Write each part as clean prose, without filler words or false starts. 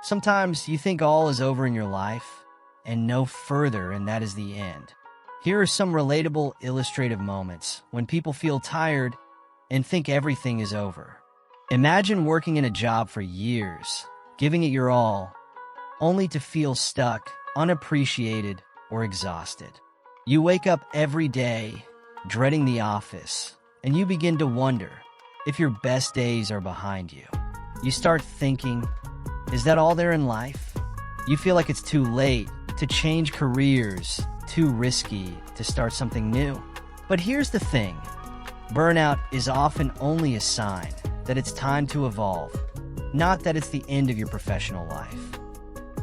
Sometimes you think all is over in your life, and no further, and that is the end. Here are some relatable illustrative moments when people feel tired and think everything is over. Imagine working in a job for years, giving it your all, only to feel stuck, unappreciated, or exhausted. You wake up every day, dreading the office, and you begin to wonder if your best days are behind you. You start thinking, is that all there in life? You feel like it's too late to change careers, too risky to start something new. But here's the thing, burnout is often only a sign that it's time to evolve, not that it's the end of your professional life.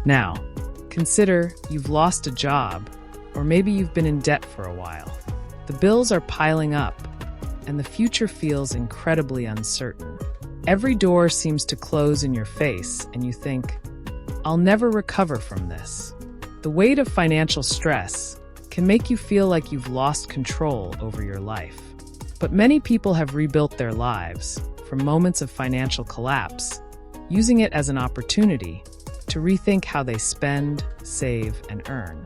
Now, consider you've lost a job, or maybe you've been in debt for a while. The bills are piling up, and the future feels incredibly uncertain. Every door seems to close in your face, and you think, I'll never recover from this. The weight of financial stress can make you feel like you've lost control over your life. But many people have rebuilt their lives from moments of financial collapse, using it as an opportunity to rethink how they spend, save, and earn.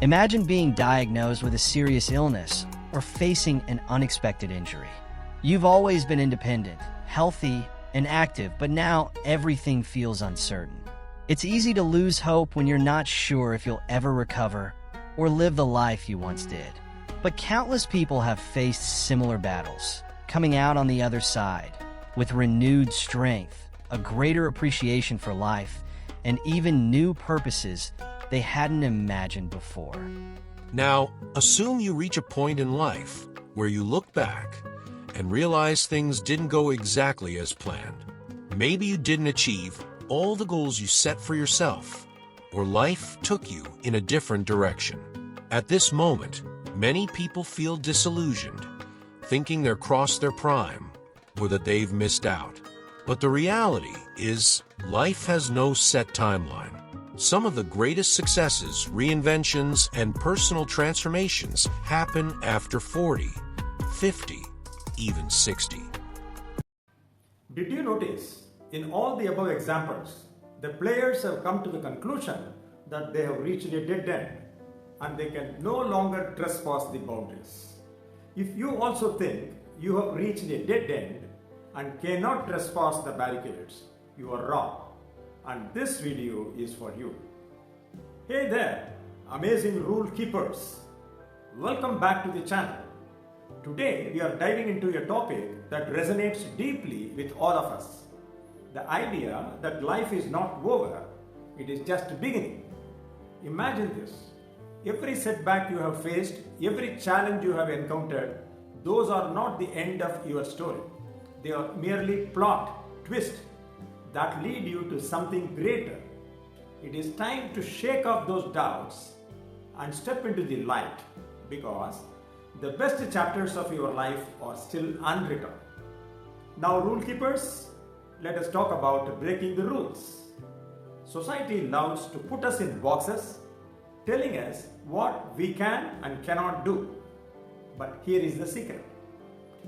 Imagine being diagnosed with a serious illness or facing an unexpected injury. You've always been independent, healthy, and active, but now everything feels uncertain. It's easy to lose hope when you're not sure if you'll ever recover or live the life you once did. But countless people have faced similar battles, coming out on the other side with renewed strength, a greater appreciation for life, and even new purposes they hadn't imagined before. Now, assume you reach a point in life where you look back and realize things didn't go exactly as planned. Maybe you didn't achieve all the goals you set for yourself, or life took you in a different direction. At this moment, many people feel disillusioned, thinking they're crossed their prime or that they've missed out. But the reality is, life has no set timeline. Some of the greatest successes, reinventions, and personal transformations happen after 40, 50, even 60. Did you notice, in all the above examples, the players have come to the conclusion that they have reached a dead end and they can no longer trespass the boundaries. If you also think you have reached a dead end and cannot trespass the barricades, you are wrong, and this video is for you. Hey there, amazing rule keepers. Welcome back to the channel. Today we are diving into a topic that resonates deeply with all of us. The idea that life is not over, it is just beginning. Imagine this. Every setback you have faced, every challenge you have encountered, those are not the end of your story. They are merely plot, twist that lead you to something greater. It is time to shake off those doubts and step into the light, because the best chapters of your life are still unwritten. Now, rule keepers, let us talk about breaking the rules. Society loves to put us in boxes, telling us what we can and cannot do. But here is the secret.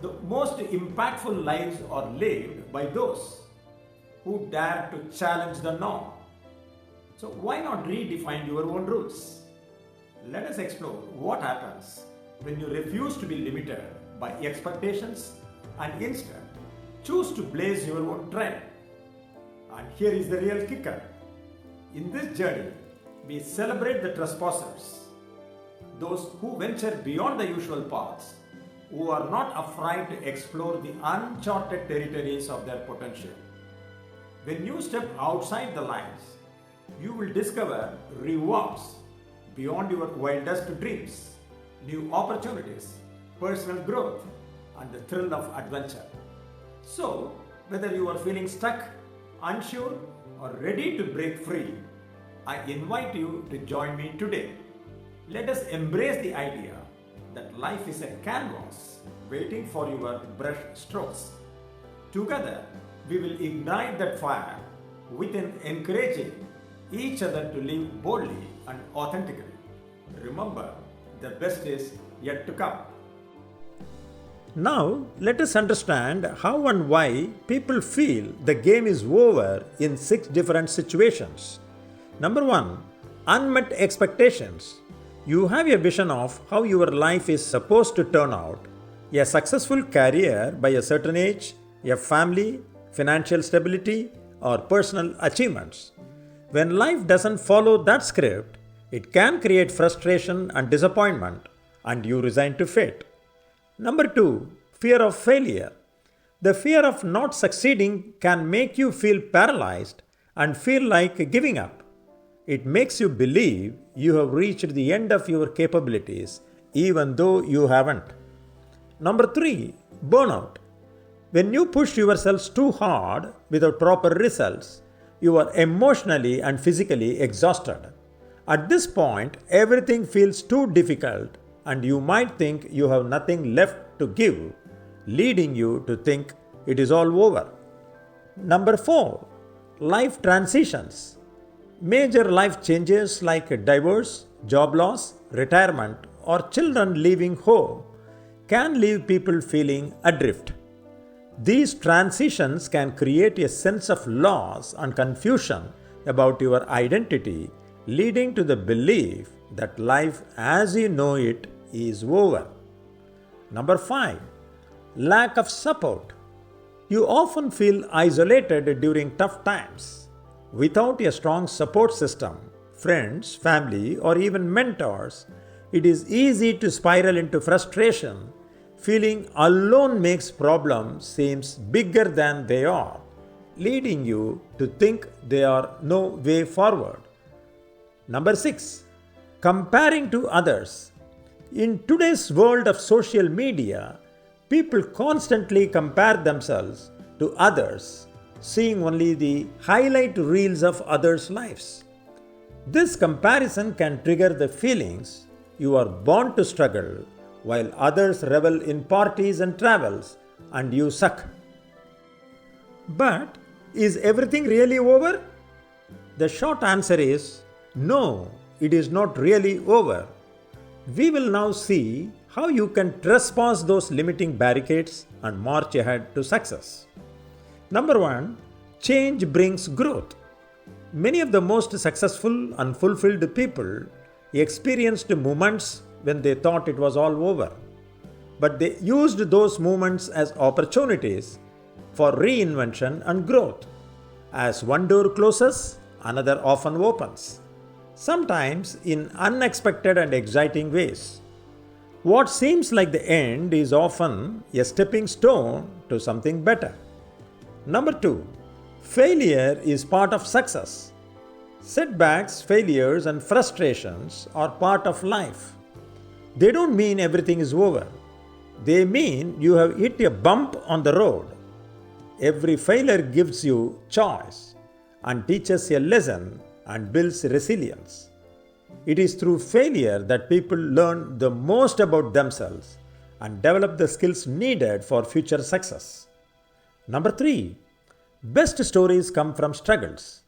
The most impactful lives are lived by those who dare to challenge the norm. So why not redefine your own rules? Let us explore what happens when you refuse to be limited by expectations and instead choose to blaze your own trail. And here is the real kicker. In this journey, we celebrate the trespassers, those who venture beyond the usual paths, who are not afraid to explore the uncharted territories of their potential. When you step outside the lines, you will discover rewards beyond your wildest dreams, new opportunities, personal growth, and the thrill of adventure. So, whether you are feeling stuck, unsure, or ready to break free, I invite you to join me today. Let us embrace the idea that life is a canvas waiting for your brush strokes. Together, we will ignite that fire within, encouraging each other to live boldly and authentically. Remember, the best is yet to come. Now, let us understand how and why people feel the game is over in 6 different situations. Number 1. Unmet expectations. You have a vision of how your life is supposed to turn out: a successful career by a certain age, a family, financial stability, or personal achievements. When life doesn't follow that script, it can create frustration and disappointment, and you resign to fate. Number 2. Fear of failure. The fear of not succeeding can make you feel paralyzed and feel like giving up. It makes you believe you have reached the end of your capabilities even though you haven't. Number 3. Burnout. When you push yourselves too hard without proper results, you are emotionally and physically exhausted. At this point, everything feels too difficult and you might think you have nothing left to give, leading you to think it is all over. Number 4. Life transitions. Major life changes like divorce, job loss, retirement, or children leaving home can leave people feeling adrift. These transitions can create a sense of loss and confusion about your identity, leading to the belief that life as you know it is over. Number 5. Lack of support. You often feel isolated during tough times. Without a strong support system, friends, family, or even mentors, it is easy to spiral into frustration. Feeling alone makes problems seem bigger than they are, leading you to think there are no way forward. Number 6. Comparing to others. In today's world of social media, people constantly compare themselves to others, seeing only the highlight reels of others' lives. This comparison can trigger the feelings you are born to struggle while others revel in parties and travels and you suck. But is everything really over? The short answer is no, it is not really over. We will now see how you can trespass those limiting barricades and march ahead to success. Number 1. Change brings growth. Many of the most successful and fulfilled people experienced moments when they thought it was all over. But they used those moments as opportunities for reinvention and growth. As one door closes, another often opens, sometimes in unexpected and exciting ways. What seems like the end is often a stepping stone to something better. Number 2. Failure is part of success. Setbacks, failures, and frustrations are part of life. They don't mean everything is over. They mean you have hit a bump on the road. Every failure gives you choice and teaches a lesson and builds resilience. It is through failure that people learn the most about themselves and develop the skills needed for future success. Number 3. Best stories come from struggles.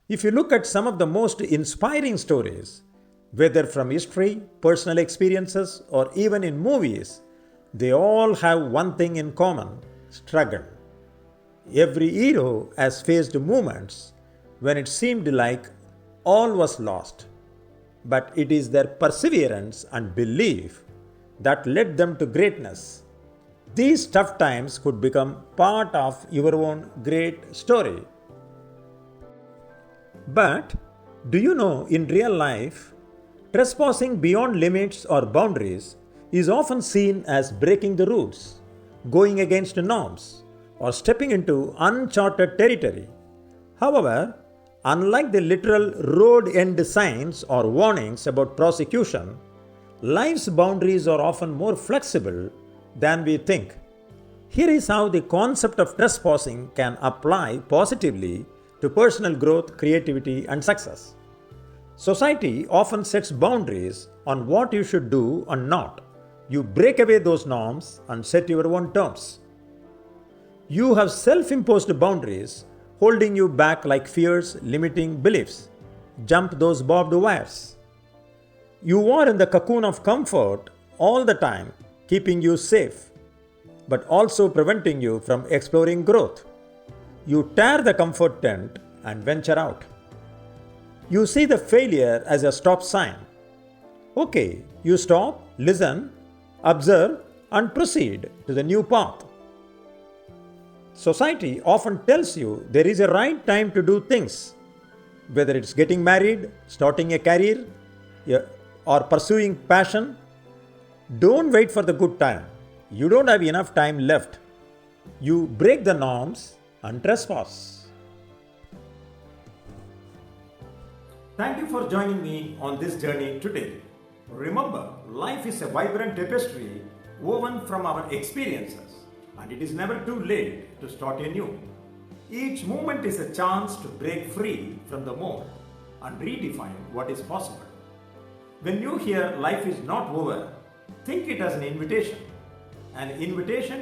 If you look at some of the most inspiring stories, whether from history, personal experiences, or even in movies, they all have one thing in common: struggle. Every hero has faced moments when it seemed like all was lost, but it is their perseverance and belief that led them to greatness. These tough times could become part of your own great story. But do you know, in real life, trespassing beyond limits or boundaries is often seen as breaking the rules, going against norms, or stepping into uncharted territory. However, unlike the literal road end signs or warnings about prosecution, life's boundaries are often more flexible than we think. Here is how the concept of trespassing can apply positively to personal growth, creativity, and success. Society often sets boundaries on what you should do and not. You break away those norms and set your own terms. You have self-imposed boundaries holding you back like fears, limiting beliefs. Jump those barbed wires. You are in the cocoon of comfort all the time, keeping you safe. but also preventing you from exploring growth. You tear the comfort tent and venture out. You see the failure as a stop sign. Okay, you stop, listen, observe, and proceed to the new path. Society often tells you there is a right time to do things, whether it's getting married, starting a career, or pursuing passion. Don't wait for the good time. You don't have enough time left. You break the norms and trespass. Thank you for joining me on this journey today. Remember, life is a vibrant tapestry woven from our experiences, and it is never too late to start anew. Each moment is a chance to break free from the mold and redefine what is possible. When you hear life is not over, think it as an invitation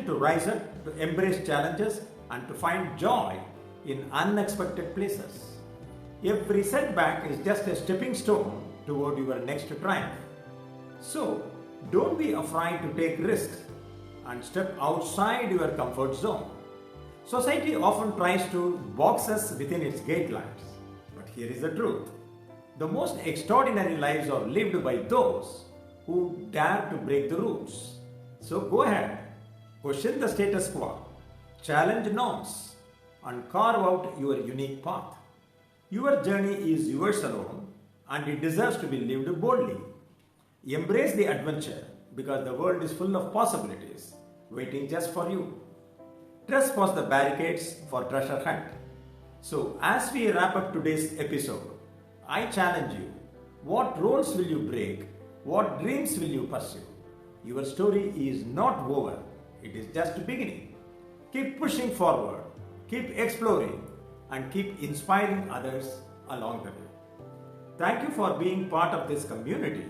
to rise up, to embrace challenges, and to find joy in unexpected places. Every setback is just a stepping stone toward your next triumph. So, don't be afraid to take risks and step outside your comfort zone. Society often tries to box us within its guidelines, but here is the truth. The most extraordinary lives are lived by those who dare to break the rules. So go ahead, question the status quo, challenge norms, and carve out your unique path. Your journey is yours alone, and it deserves to be lived boldly. Embrace the adventure, because the world is full of possibilities waiting just for you. Trespass the barricades for treasure hunt. So as we wrap up today's episode, I challenge you. What roles will you break? What dreams will you pursue? Your story is not over. It is just beginning. Keep pushing forward, keep exploring, and keep inspiring others along the way. Thank you for being part of this community.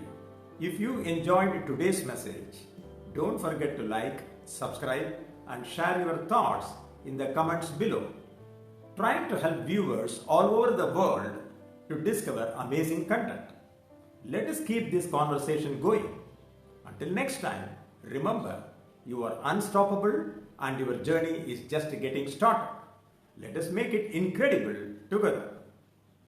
If you enjoyed today's message, don't forget to like, subscribe, and share your thoughts in the comments below. Trying to help viewers all over the world to discover amazing content. Let us keep this conversation going. Until next time, remember, you are unstoppable and your journey is just getting started. Let us make it incredible together.